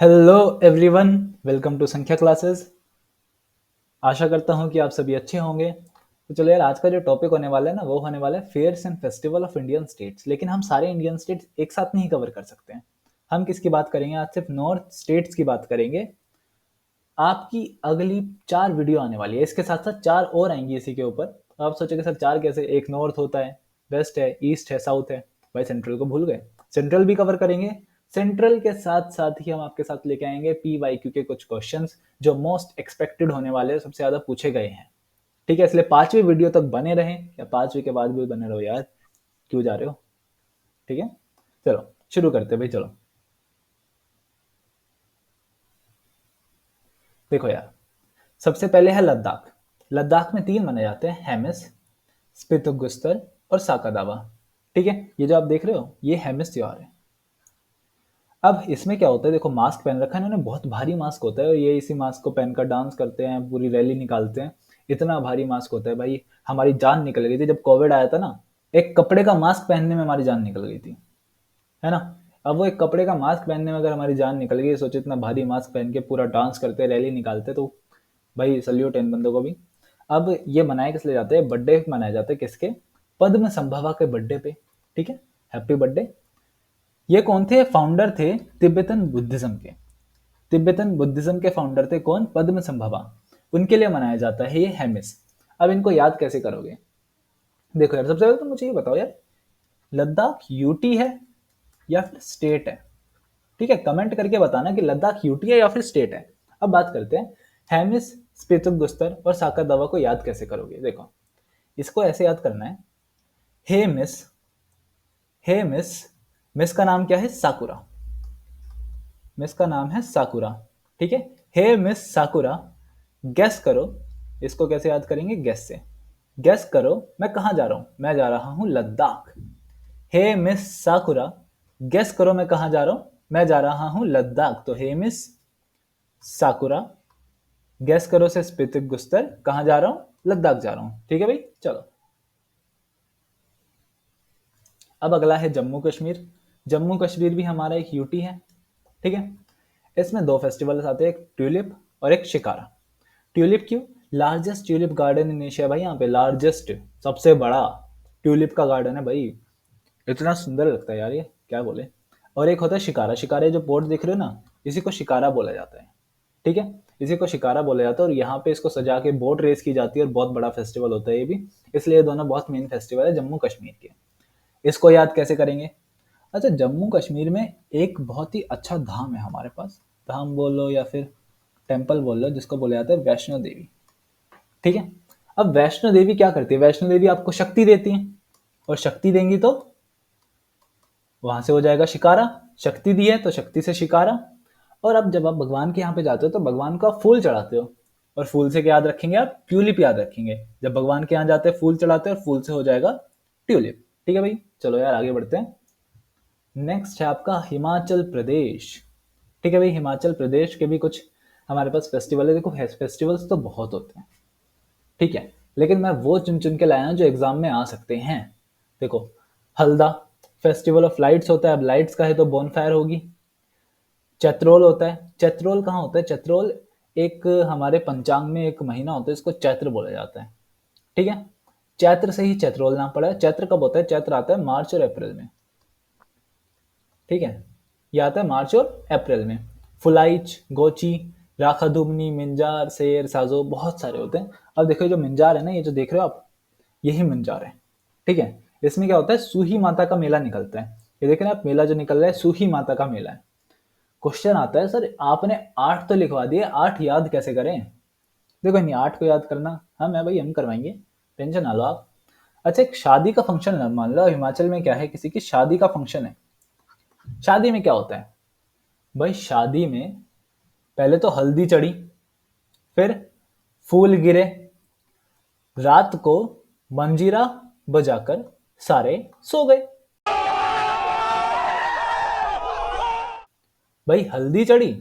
Hello everyone, welcome to संख्या classes. आशा करता हूँ कि आप सभी अच्छे होंगे। तो चलो यार, आज का जो टॉपिक होने वाला है ना, वो होने वाला है fairs and festival of Indian states. लेकिन हम सारे इंडियन स्टेट्स एक साथ नहीं कवर कर सकते हैं। हम किसकी बात करेंगे? आज सिर्फ नॉर्थ स्टेट्स की बात करेंगे। आपकी अगली 4 वीडियो आने वाली है, इसके साथ साथ 4 और आएंगी इसी के ऊपर। आप सोचोगे सर 4 कैसे? एक नॉर्थ होता है, वेस्ट है, ईस्ट है, साउथ है। भाई सेंट्रल को भूल गए? सेंट्रल भी कवर करेंगे। सेंट्रल के साथ साथ ही हम आपके साथ लेके आएंगे PYQ के कुछ क्वेश्चंस जो मोस्ट एक्सपेक्टेड होने वाले, सबसे ज्यादा पूछे गए हैं। ठीक है, इसलिए 5वीं वीडियो तक बने रहें, या 5वीं के बाद भी बने रहो यार, क्यों जा रहे हो? ठीक है, चलो शुरू करते हैं भाई। चलो देखो यार, सबसे पहले है लद्दाख। लद्दाख में 3 माने जाते हैं: हेमिस, स्पितुगुस्तर और साका दावा। ठीक है, ये जो आप देख रहे हो ये हेमिस त्योहार है। अब इसमें क्या होता है, देखो मास्क पहन रखा है इन्होंने, बहुत भारी मास्क होता है, और ये इसी मास्क को पहनकर डांस करते हैं, पूरी रैली निकालते हैं। इतना भारी मास्क होता है भाई, हमारी जान निकल गई थी जब कोविड आया था ना। एक कपड़े का मास्क पहनने में हमारी जान निकल गई थी, है ना। अब वो एक कपड़े का मास्क पहनने में अगर हमारी जान निकल गई, सोचो इतना भारी मास्क पहन के पूरा डांस करते, रैली निकालते, तो भाई सल्यूट इन बंदों को भी। अब ये मनाए किस लिए जाते हैं? बर्थडे मनाया जाता है किसके? पद्म संभवा के बर्थडे पे। ठीक है, हैप्पी बर्थडे। ये कौन थे? फाउंडर थे तिब्बतन बुद्धिज्म के। तिब्बतन बुद्धिज्म के फाउंडर थे कौन? पद्म संभवा। उनके लिए मनाया जाता है ये हेमिस। अब इनको याद कैसे करोगे? देखो यार, सबसे पहले तो मुझे ये बताओ यार, लद्दाख यूटी है या फिर स्टेट है? ठीक है, कमेंट करके बताना कि लद्दाख यूटी है या फिर स्टेट है। अब बात करते हैं हेमिस, स्पितुगुस्तर और साका दावा को याद कैसे करोगे। देखो, इसको ऐसे याद करना है: हे मिस, हे मिस। मिस का नाम क्या है? साकुरा। मिस का नाम है साकुरा। ठीक है, हे मिस साकुरा, गैस करो। इसको कैसे याद करेंगे? गैस से। गैस करो मैं कहाँ जा रहा हूँ? मैं जा रहा हूँ लद्दाख। हे मिस साकुरा, गैस करो मैं कहाँ जा रहा हूँ? मैं जा रहा हूँ लद्दाख। तो हे मिस साकुरा, गैस करो से स्पितिक गुस्तर, कहाँ जा रहा हूँ? लद्दाख जा रहा हूँ। ठीक है भाई, चलो। अब अगला है जम्मू कश्मीर। जम्मू कश्मीर भी हमारा एक यूटी है। ठीक है, इसमें 2 फेस्टिवल्स आते हैं, एक ट्यूलिप और एक शिकारा। ट्यूलिप क्यों? Largest tulip garden in Asia भाई, यहाँ पे लार्जेस्ट, सबसे बड़ा ट्यूलिप का गार्डन है भाई। इतना सुंदर लगता है यार, ये क्या बोले। और एक होता है शिकारा। शिकारा जो पोर्ट दिख रहे हो ना, इसी को शिकारा बोला जाता है। ठीक है, इसी को शिकारा बोला जाता है, और यहाँ पे इसको सजा के बोट रेस की जाती है, और बहुत बड़ा फेस्टिवल होता है ये भी। इसलिए ये दोनों बहुत मेन फेस्टिवल है जम्मू कश्मीर के। इसको याद कैसे करेंगे? अच्छा, जम्मू कश्मीर में एक बहुत ही अच्छा धाम है हमारे पास। धाम बोलो या फिर टेम्पल बोल लो, जिसको बोला जाता है वैष्णो देवी। ठीक है, अब वैष्णो देवी क्या करती है? वैष्णो देवी आपको शक्ति देती है, और शक्ति देंगी तो वहां से हो जाएगा शिकारा। शक्ति दी है तो शक्ति से शिकारा। और अब जब आप भगवान के यहाँ पे जाते हो तो भगवान को आप फूल चढ़ाते हो, और फूल से क्या याद रखेंगे आप? ट्यूलिप याद रखेंगे। जब भगवान के यहाँ जाते हैं फूल चढ़ाते हैं, और फूल से हो जाएगा ट्यूलिप। ठीक है भाई, चलो यार आगे बढ़ते हैं। नेक्स्ट है आपका हिमाचल प्रदेश। ठीक है भाई, हिमाचल प्रदेश के भी कुछ हमारे पास फेस्टिवल है। देखो फेस्टिवल्स तो बहुत होते हैं, ठीक है, लेकिन मैं वो चुन चुन के लाया हूं जो एग्जाम में आ सकते हैं। देखो, हल्दा, फेस्टिवल ऑफ लाइट्स होता है। अब लाइट्स का है तो बोनफायर होगी। चैत्रोल होता है। चैत्रोल कहाँ होता है? चैत्रोल एक हमारे पंचांग में एक महीना होता है, इसको चैत्र बोला जाता है। ठीक है, चैत्र से ही चैत्रोल नाम पड़ा है। चैत्र कब होता है? चैत्र आता है मार्च और अप्रैल में। ठीक है, ये आता है मार्च और अप्रैल में। फुलाइच, गोची, राखादुमनी, मिंजार, शेर, साजो, बहुत सारे होते हैं। अब देखो, जो मिंजार है ना, ये जो देख रहे हो आप, यही मिंजार है। ठीक है, इसमें क्या होता है? सूही माता का मेला निकलता है। ये देख रहे हैं आप, मेला जो निकल रहा है सूही माता का मेला है। क्वेश्चन आता है, सर आपने 8 तो लिखवा दिए, 8 याद कैसे करें? देखो, नहीं 8 को याद करना हम है भाई, हम करवाएंगे, टेंशन ना लो आप। अच्छा, एक शादी का फंक्शन मान लो हिमाचल में, क्या है, किसी की शादी का फंक्शन है। शादी में क्या होता है भाई? शादी में पहले तो हल्दी चढ़ी, फिर फूल गिरे, रात को मंजीरा बजाकर सारे सो गए। भाई हल्दी चढ़ी,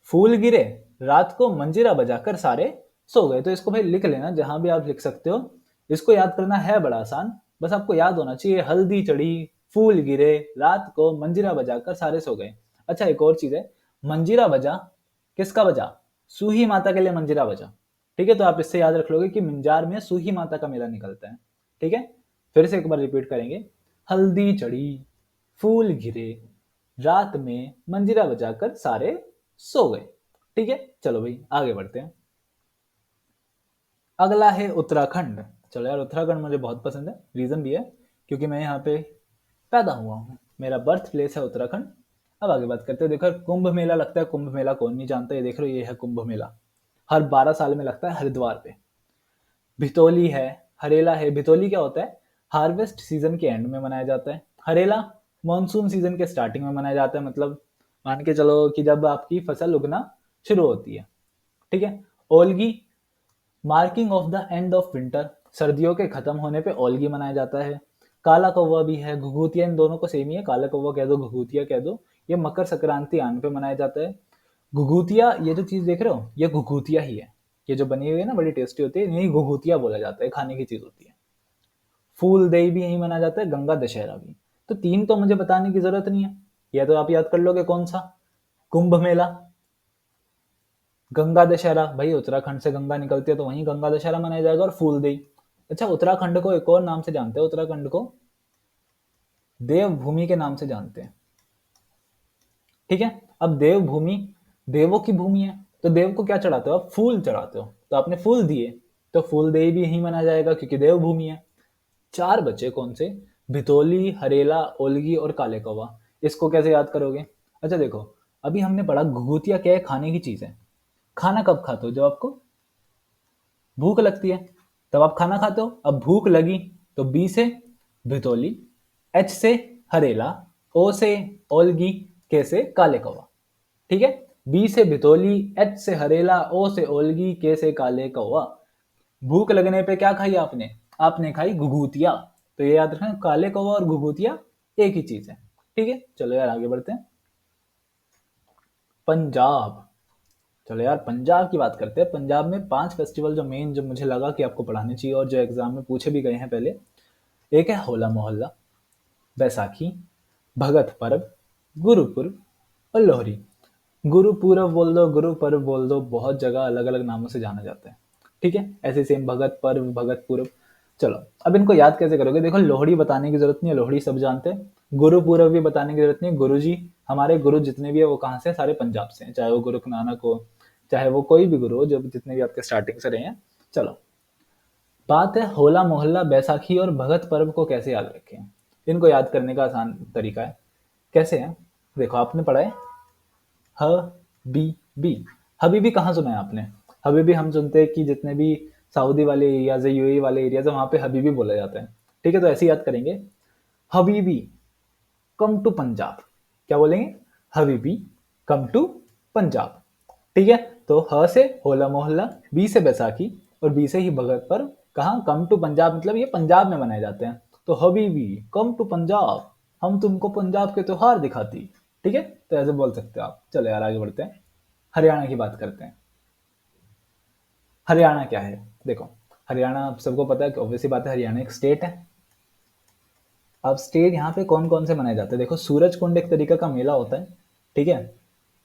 फूल गिरे, रात को मंजीरा बजाकर सारे सो गए। तो इसको भाई लिख लेना, जहां भी आप लिख सकते हो। इसको याद करना है बड़ा आसान, बस आपको याद होना चाहिए हल्दी चढ़ी, फूल गिरे, रात को मंजीरा बजाकर सारे सो गए। अच्छा, एक और चीज है, मंजीरा बजा, किसका बजा? सूही माता के लिए मंजीरा बजा। ठीक है, तो आप इससे याद रख लोगे कि मिंजार में सूही माता का मेला निकलता है। ठीक है, फिर से एक बार रिपीट करेंगे। हल्दी चढ़ी, फूल घिरे, रात में मंजीरा बजाकर सारे सो गए। ठीक है, चलो भाई आगे बढ़ते हैं। अगला है उत्तराखंड। चलो यार, उत्तराखंड मुझे बहुत पसंद है, रीजन भी है क्योंकि मैं यहाँ पे पैदा हुआ हूँ, मेरा बर्थ प्लेस है उत्तराखंड। अब आगे बात करते हैं। देखो कुंभ मेला लगता है, कुंभ मेला कौन नहीं जानता, ये देख रहे हो, ये है कुंभ मेला। हर 12 साल में लगता है हरिद्वार पे। भितोली है, हरेला है। भितोली क्या होता है? हार्वेस्ट सीजन के एंड में मनाया जाता है। हरेला मानसून सीजन के स्टार्टिंग में मनाया जाता है, मतलब मान के चलो कि जब आपकी फसल उगना शुरू होती है। ठीक है, ओलगी marking of the end of winter, सर्दियों के खत्म होने पे ओलगी मनाया जाता है। काला कौवा भी है, घुघुतिया, इन दोनों को सेम ही है, काला कौवा कह दो घुघुतिया कह दो। ये मकर संक्रांति आने पे मनाया जाता है। घुघुतिया, ये जो चीज देख रहे हो ये घुघुतिया ही है, ये जो बनी हुई है ना बड़ी टेस्टी होती है, यही घुघुतिया बोला जाता है, खाने की चीज होती है। फूल दई भी यही मनाया जाता है, गंगा दशहरा भी। तो तीन तो मुझे बताने की जरूरत नहीं है, यह तो आप याद कर लोगे। कौन सा? कुंभ मेला, गंगा दशहरा, भाई उत्तराखंड से गंगा निकलती है तो वहीं गंगा दशहरा मनाया जाएगा, और फूल देई। अच्छा, उत्तराखंड को एक और नाम से जानते हैं, उत्तराखंड को देवभूमि के नाम से जानते हैं। ठीक है, अब देवभूमि, देवों की भूमि है, तो देव को क्या चढ़ाते हो आप? फूल चढ़ाते हो, तो आपने फूल दिए तो फूल देई भी यहीं मनाया जाएगा क्योंकि देवभूमि है। चार बचे कौन से? भितोली, हरेला, ओलगी और काले कौवा। इसको कैसे याद करोगे? अच्छा देखो, अभी हमने पढ़ा घुघुतिया क्या है, खाने की चीज है। खाना कब खाते हो? जब आपको भूख लगती है तब आप खाना खाते हो। अब भूख लगी तो बी से भितोली, एच से हरेला, ओ से ओलगी, के से काले कौवा। ठीक है, बी से भितोली, एच से हरेला, ओ से ओलगी, के से काले कौवा। भूख लगने पे क्या खाई आपने? आपने खाई घुघुतिया। तो ये याद रखना, काले कौवा और घुघुतिया एक ही चीज है। ठीक है, चलो यार आगे बढ़ते हैं। पंजाब। चलो यार पंजाब की बात करते हैं। पंजाब में 5 फेस्टिवल जो मेन, जो मुझे लगा कि आपको पढ़ाने चाहिए और जो एग्जाम में पूछे भी गए हैं पहले। एक है होला मोहल्ला, बैसाखी, भगत पर्व, गुरुपुरब और लोहरी। गुरुपुरब बोल दो, गुरुपर्व बोल दो, बहुत जगह अलग अलग नामों से जाना जाता है। ठीक है, ऐसे सेम भगत पर्व, भगत पूरब। चलो अब इनको याद कैसे करोगे? देखो लोहड़ी बताने की जरूरत नहीं है, लोहड़ी सब जानते हैं। गुरुपुरब भी बताने की जरूरत नहीं है। गुरु जी, हमारे गुरु जितने भी है वो कहाँ से? सारे पंजाब से हैं, चाहे वो गुरु नानक हो, चाहे वो कोई भी गुरु हो, जो जितने भी आपके स्टार्टिंग से रहे हैं। चलो, बात है होला मोहल्ला, बैसाखी और भगत पर्व को कैसे याद रखें। इनको याद करने का आसान तरीका है। कैसे है? देखो आपने पढ़ा है हबीबी। हबीबी कहाँ सुना है आपने? हबीबी हम सुनते हैं कि जितने भी सऊदी वाले एरियाज है, यूएई वाले एरियाज है, वहां पे हबीबी बोला जाता है। ठीक है, तो ऐसे याद करेंगे। हबीबी कम टू पंजाब। क्या बोलेंगे? हबीबी कम टू पंजाब। ठीक है, तो ह से होला मोहल्ला, बी से बैसाखी और बी से ही भगत पर्व। कहाँ? कम टू पंजाब, मतलब ये पंजाब में मनाए जाते हैं। तो हबीबी कम टू पंजाब, हम तुमको पंजाब के त्योहार दिखाती। ठीक है, तो ऐसे बोल सकते हो आप। चलो यार आगे बढ़ते हैं, हरियाणा की बात करते हैं। हरियाणा क्या है? देखो, हरियाणा आप सबको पता है कि ऑब्वियसली बात है, हरियाणा एक स्टेट है। अब स्टेट यहाँ पे कौन कौन से मनाए जाते हैं? देखो, सूरज कुंड एक तरीका का मेला होता है। ठीक है,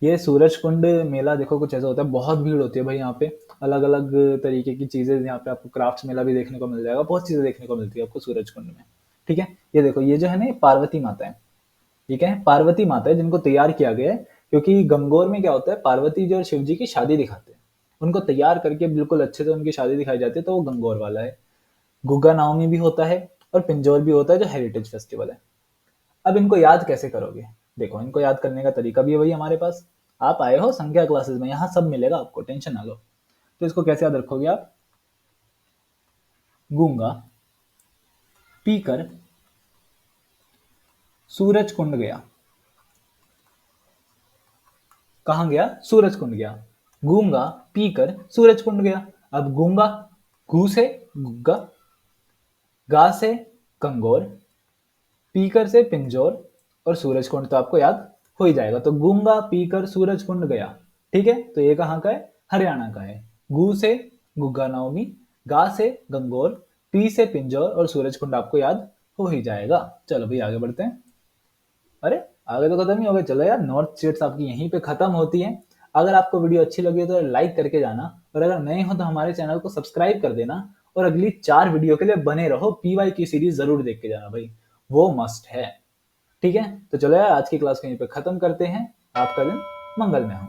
ये सूरज कुंड मेला देखो कुछ ऐसा होता है, बहुत भीड़ होती है भाई यहाँ पे। अलग अलग तरीके की चीजें यहाँ पे आपको, क्राफ्ट्स मेला भी देखने को मिल जाएगा, बहुत चीजें देखने को मिलती है आपको सूरज कुंड में। ठीक है, ये देखो, ये जो है ना, ये पार्वती माता है। ये क्या है? पार्वती माता है, जिनको तैयार किया गया है। क्योंकि गंगौर में क्या होता है, पार्वती जी और शिव जी की शादी दिखाते हैं, उनको तैयार करके बिल्कुल अच्छे से उनकी शादी दिखाई जाती है, तो वो गंगौर वाला है। गुग्गा नवमी भी होता है और पिंजौर भी होता है, जो हेरिटेज फेस्टिवल है। अब इनको याद कैसे करोगे? देखो, इनको याद करने का तरीका भी है वही हमारे पास। आप आए हो संख्या क्लासेस में, यहाँ सब मिलेगा आपको, टेंशन ना लो। तो इसको कैसे याद रखोगे आप? गूंगा पीकर सूरज कुंड गया। कहाँ गया? सूरज कुंड गया। गूंगा पीकर सूरज कुंड गया। अब गूंगा, गू से गुग्गा, गा से कंगोर, पीकर से पिंजौर और सूरज कुंड तो आपको याद हो ही जाएगा। तो गूंगा पीकर सूरज कुंड गया। ठीक है, तो ये कहाँ का है? हरियाणा का है। गू से गुग्गा नवमी, गा से गंगोर, पी से पिंजौर और सूरज कुंड आपको याद हो ही जाएगा। चलो भाई आगे बढ़ते हैं। अरे आगे तो खत्म ही हो गए। चलो यार, नॉर्थ स्टेट्स आपकी यहीं पे खत्म होती है। अगर आपको वीडियो अच्छी लगी हो तो लाइक करके जाना, और अगर नए हो तो हमारे चैनल को सब्सक्राइब कर देना, और अगली 4 वीडियो के लिए बने रहो। पीवाई की सीरीज जरूर देख के जाना भाई, वो मस्ट है। ठीक है, तो चलो यार आज की क्लास को यहीं पे खत्म करते हैं। आपका दिन मंगल में हो।